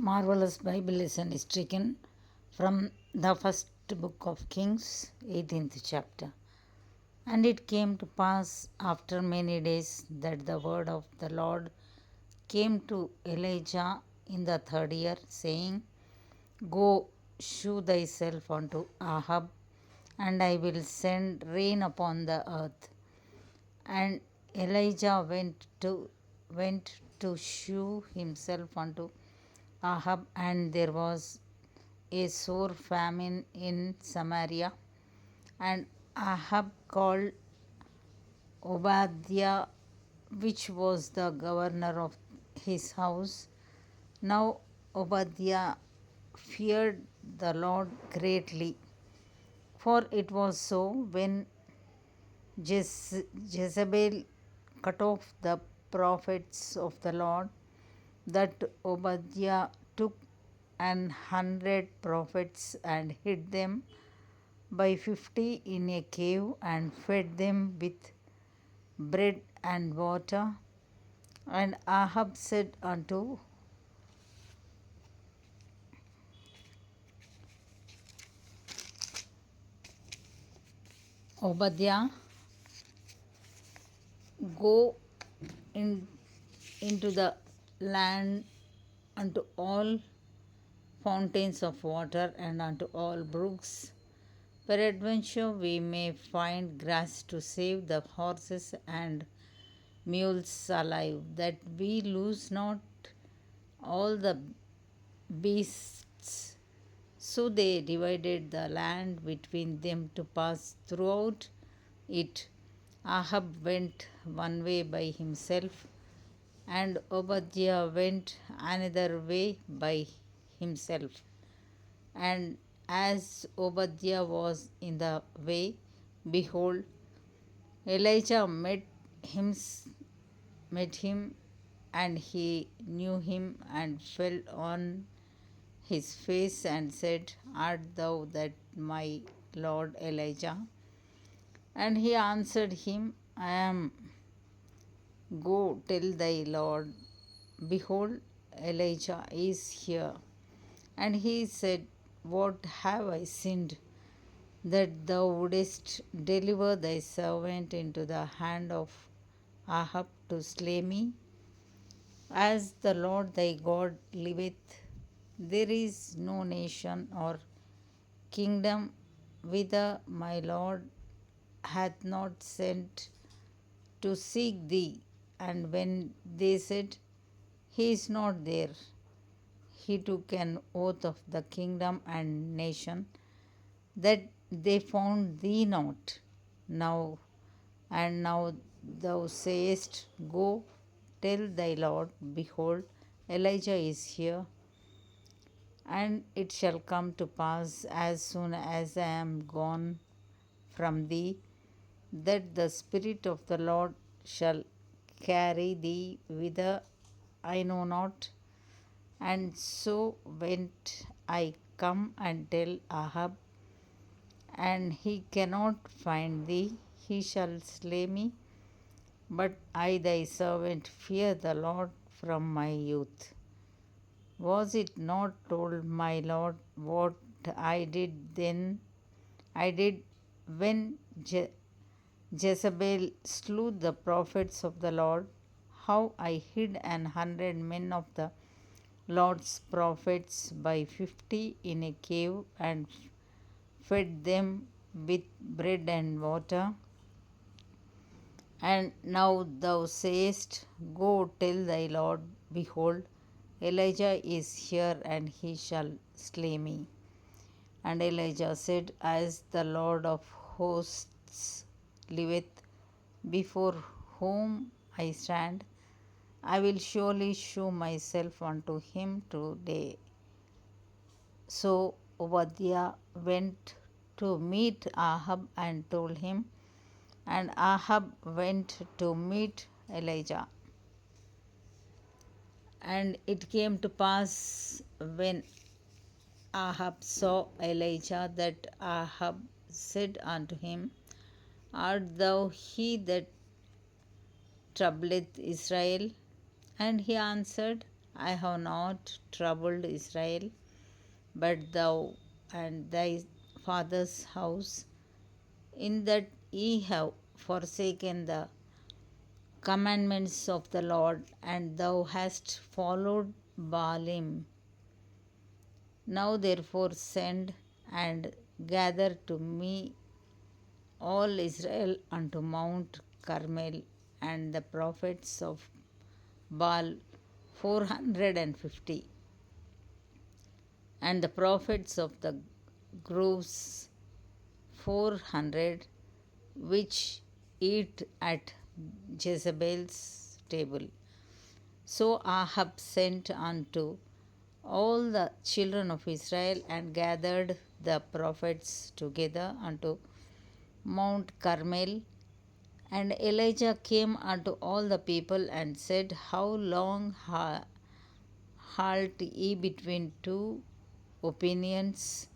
Marvelous Bible lesson is taken from the first book of Kings, 18th chapter. And it came to pass after many days that the word of the Lord came to Elijah in the third year, saying, Go, shew thyself unto Ahab, and I will send rain upon the earth. And Elijah went to shew himself unto Ahab, and there was a sore famine in Samaria. And Ahab called Obadiah, which was the governor of his house. Now Obadiah feared the Lord greatly, for it was so when Jezebel cut off the prophets of the Lord, that Obadiah took 100 prophets and hid them by 50 in a cave and fed them with bread and water. And Ahab said unto Obadiah, Go in, into the land unto all fountains of water and unto all brooks. Peradventure we may find grass to save the horses and mules alive, that we lose not all the beasts. So they divided the land between them to pass throughout it. Ahab went one way by himself, and Obadiah went another way by himself. And as Obadiah was in the way, behold, Elijah met him, and he knew him and fell on his face and said, Art thou that my Lord Elijah? And he answered him, I am. Go tell thy Lord, behold, Elijah is here. And he said, What have I sinned, that thou wouldest deliver thy servant into the hand of Ahab to slay me? As the Lord thy God liveth, there is no nation or kingdom whither my Lord hath not sent to seek thee. And when they said, He is not there, he took an oath of the kingdom and nation, that they found thee not. Now thou sayest, Go, tell thy Lord, behold, Elijah is here. And it shall come to pass, as soon as I am gone from thee, that the Spirit of the Lord shall carry thee whither I know not. And so went I come and tell Ahab, and he cannot find thee, he shall slay me. But I, thy servant, fear the Lord from my youth. Was it not told my Lord what I did then? I did when Jezebel slew the prophets of the Lord, how I hid 100 men of the Lord's prophets by 50 in a cave and fed them with bread and water. And now thou sayest, Go tell thy Lord, behold, Elijah is here, and he shall slay me. And Elijah said, As the Lord of hosts liveth, before whom I stand, I will surely shew myself unto him today. So Obadiah went to meet Ahab and told him, and Ahab went to meet Elijah. And it came to pass when Ahab saw Elijah, that Ahab said unto him, Art thou he that troubleth Israel? And he answered, I have not troubled Israel, but thou and thy father's house, in that ye have forsaken the commandments of the Lord, and thou hast followed Baalim. Now therefore send and gather to me all Israel unto Mount Carmel, and the prophets of Baal 450, and the prophets of the groves 400, which eat at Jezebel's table. So Ahab sent unto all the children of Israel and gathered the prophets together unto Mount Carmel. And Elijah came unto all the people and said, How long halt ye between two opinions?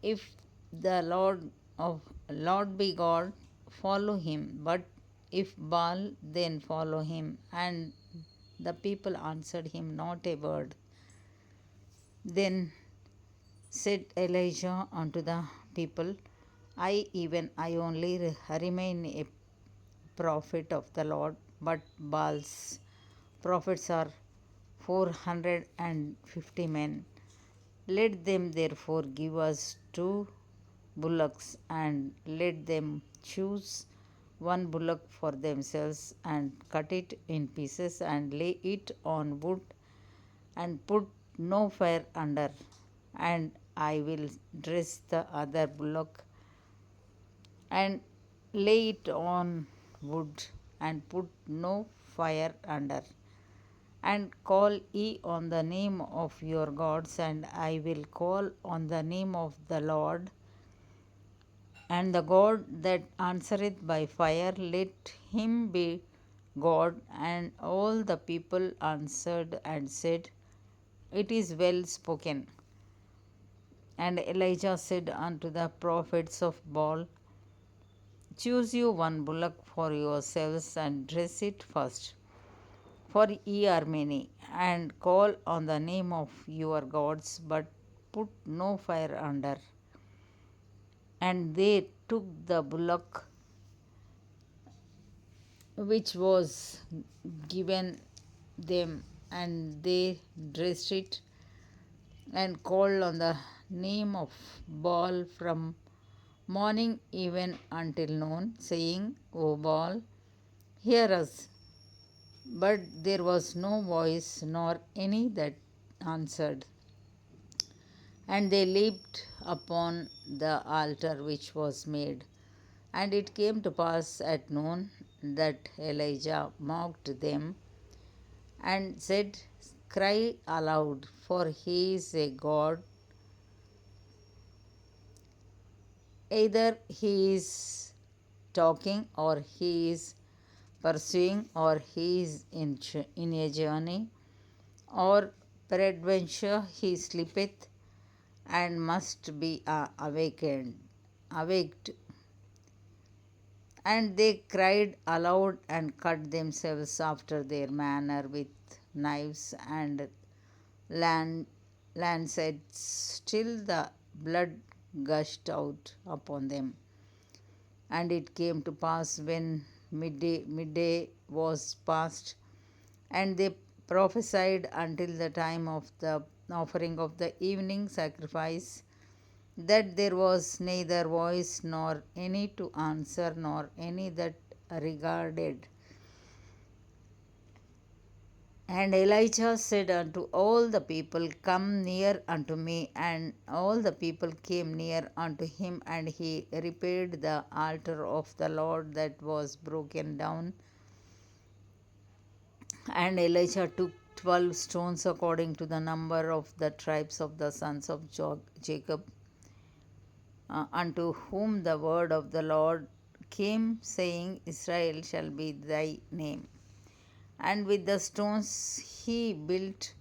If the Lord be God, follow him, but if Baal, then follow him. And the people answered him not a word. Then said Elijah unto the people, I only remain a prophet of the Lord, but Baal's prophets are 450 men. Let them therefore give us 2 bullocks, and let them choose 1 bullock for themselves, and cut it in pieces, and lay it on wood, and put no fire under. And I will dress the other bullock, and lay it on wood, and put no fire under. And call ye on the name of your gods, and I will call on the name of the Lord. And the God that answereth by fire, let him be God. And all the people answered and said, It is well spoken. And Elijah said unto the prophets of Baal, Choose you 1 bullock for yourselves, and dress it first, for ye are many, and call on the name of your gods, but put no fire under. And they took the bullock which was given them, and they dressed it, and called on the name of Baal from morning even until noon, saying, O Baal, hear us. But there was no voice, nor any that answered. And they leaped upon the altar which was made. And it came to pass at noon that Elijah mocked them, and said, Cry aloud, for he is a God. Either he is talking, or he is pursuing, or he is in a journey, or peradventure he sleepeth, and must be awaked. And they cried aloud, and cut themselves after their manner with knives and lancets, till the blood gushed out upon them. And it came to pass, when midday was past, and they prophesied until the time of the offering of the evening sacrifice, that there was neither voice nor any to answer, nor any that regarded. And Elijah said unto all the people, Come near unto me. And all the people came near unto him, and he repaired the altar of the Lord that was broken down. And Elijah took 12 stones according to the number of the tribes of the sons of Jacob, unto whom the word of the Lord came, saying, Israel shall be thy name. And with the stones he built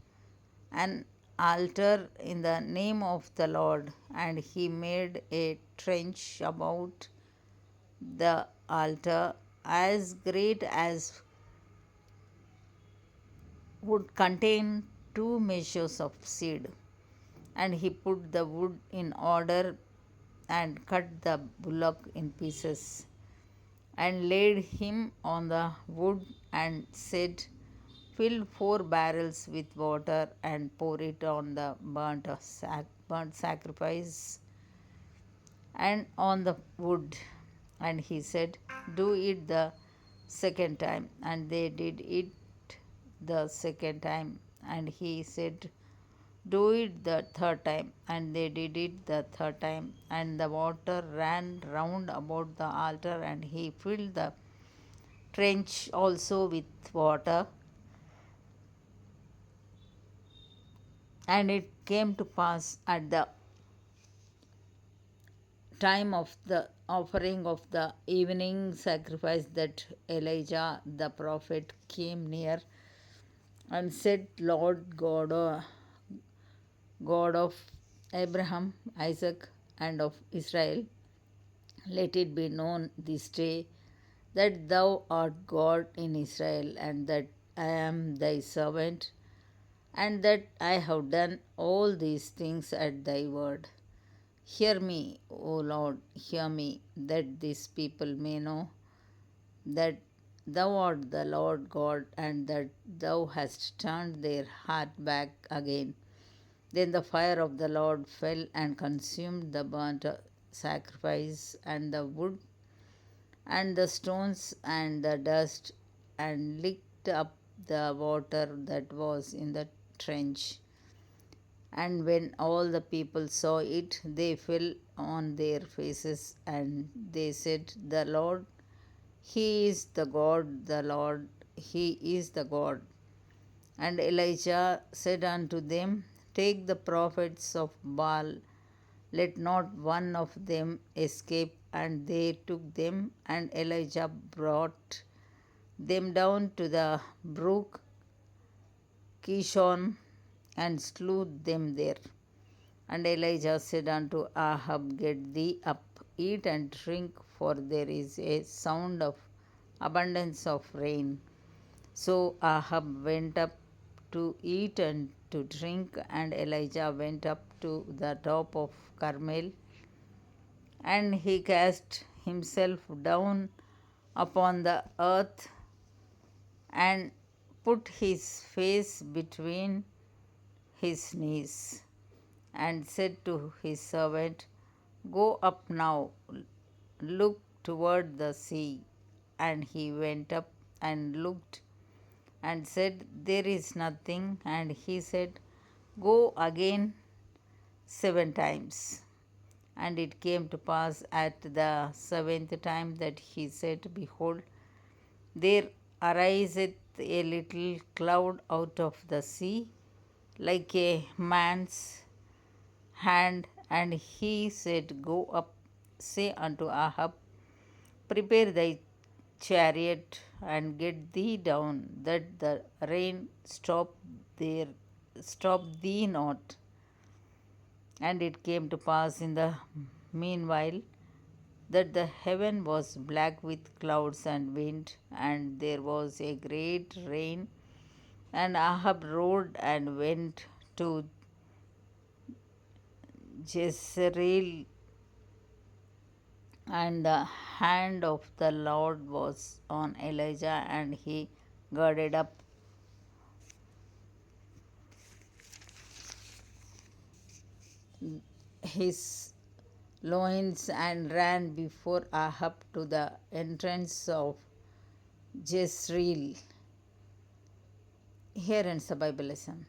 an altar in the name of the Lord, and he made a trench about the altar as great as would contain 2 measures of seed. And he put the wood in order and cut the bullock in pieces and laid him on the wood and said, fill 4 barrels with water and pour it on the burnt sacrifice and on the wood. And he said, do it the second time. And they did it the second time. And he said, do it the third time. And they did it the third time. And the water ran round about the altar, and he filled the trench also with water. And it came to pass at the time of the offering of the evening sacrifice that Elijah the prophet came near and said, Lord God, God of Abraham, Isaac, and of Israel, let it be known this day that thou art God in Israel, and that I am thy servant, and that I have done all these things at thy word. Hear me, O Lord, hear me, that this people may know that thou art the Lord God, and that thou hast turned their heart back again. Then the fire of the Lord fell and consumed the burnt sacrifice and the wood and the stones and the dust, and licked up the water that was in the trench. And when all the people saw it, they fell on their faces, and they said, the Lord, He is the God, the Lord, He is the God. And Elijah said unto them, take the prophets of Baal, let not one of them escape. And they took them, and Elijah brought them down to the brook Kishon and slew them there. And Elijah said unto Ahab, get thee up, eat and drink, for there is a sound of abundance of rain. So Ahab went up to eat and to drink, and Elijah went up to the top of Carmel, and he cast himself down upon the earth and put his face between his knees, and said to his servant, go up now, look toward the sea. And he went up and looked and said, there is nothing. And he said, go again 7 times. And it came to pass at the 7th time that he said, behold, there ariseth a little cloud out of the sea, like a man's hand. And he said, go up, say unto Ahab, prepare thy chariot and get thee down, that the rain stop thee not. And it came to pass in the meanwhile that the heaven was black with clouds and wind, and there was a great rain. And Ahab rode and went to Jezreel, and the hand of the Lord was on Elijah, and he girded up his loins and ran before Ahab to the entrance of Jezreel. Here ends the Bible lesson.